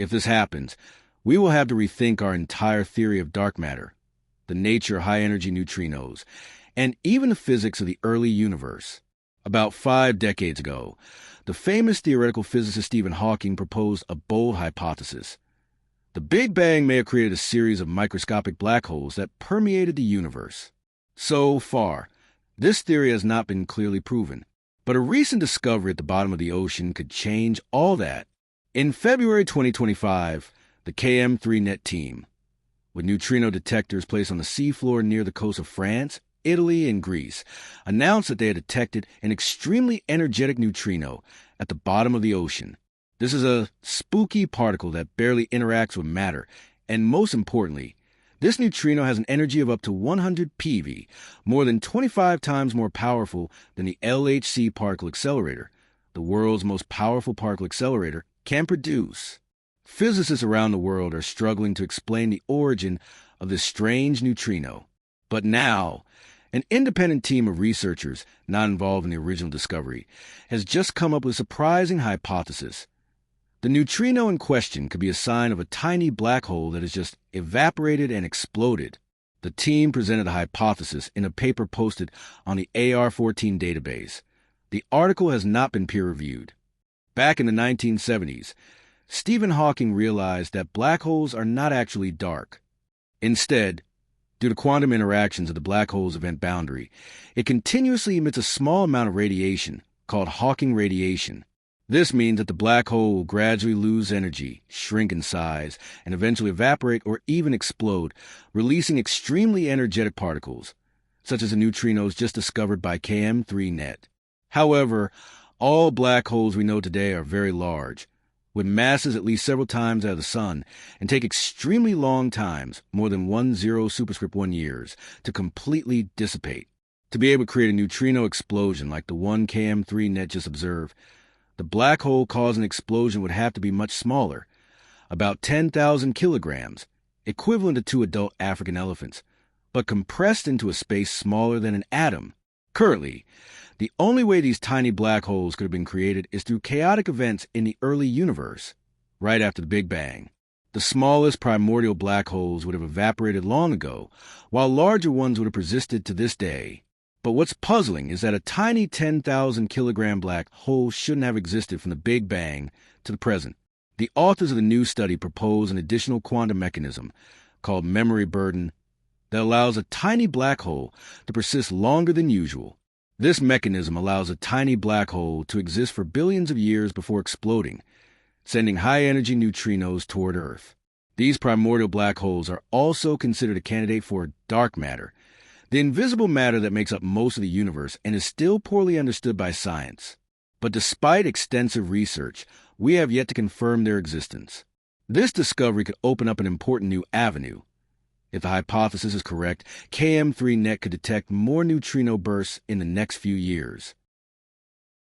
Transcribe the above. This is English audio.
If this happens, we will have to rethink our entire theory of dark matter, the nature of high-energy neutrinos, and even the physics of the early universe. About 5 decades ago, the famous theoretical physicist Stephen Hawking proposed a bold hypothesis. The Big Bang may have created a series of microscopic black holes that permeated the universe. So far, this theory has not been clearly proven, but a recent discovery at the bottom of the ocean could change all that. In February 2025, the KM3 team, with neutrino detectors placed on the seafloor near the coast of France, Italy, and Greece, announced that they had detected an extremely energetic neutrino at the bottom of the ocean. This is a spooky particle that barely interacts with matter, and most importantly, this neutrino has an energy of up to 100 PeV, more than 25 times more powerful than the LHC particle accelerator, the world's most powerful particle accelerator, can produce. Physicists around the world are struggling to explain the origin of this strange neutrino. But now, an independent team of researchers not involved in the original discovery has just come up with a surprising hypothesis. The neutrino in question could be a sign of a tiny black hole that has just evaporated and exploded. The team presented a hypothesis in a paper posted on the AR-14 database. The article has not been peer-reviewed. Back in the 1970s, Stephen Hawking realized that black holes are not actually dark. Instead, due to quantum interactions of the black hole's event boundary, it continuously emits a small amount of radiation called Hawking radiation. This means that the black hole will gradually lose energy, shrink in size, and eventually evaporate or even explode, releasing extremely energetic particles, such as the neutrinos just discovered by KM3 However, all black holes we know today are very large, with masses at least several times that of the Sun, and take extremely long times, more than 10^1 years, to completely dissipate. To be able to create a neutrino explosion like the one KM3 just observed, the black hole causing an explosion would have to be much smaller, about 10,000 kilograms, equivalent to 2 adult African elephants, but compressed into a space smaller than an atom. Currently, the only way these tiny black holes could have been created is through chaotic events in the early universe, right after the Big Bang. The smallest primordial black holes would have evaporated long ago, while larger ones would have persisted to this day. But what's puzzling is that a tiny 10,000 kilogram black hole shouldn't have existed from the Big Bang to the present. The authors of the new study propose an additional quantum mechanism called memory burden that allows a tiny black hole to persist longer than usual. This mechanism allows a tiny black hole to exist for billions of years before exploding, sending high-energy neutrinos toward Earth. These primordial black holes are also considered a candidate for dark matter, the invisible matter that makes up most of the universe and is still poorly understood by science. But despite extensive research, we have yet to confirm their existence. This discovery could open up an important new avenue. If the hypothesis is correct, KM3 could detect more neutrino bursts in the next few years.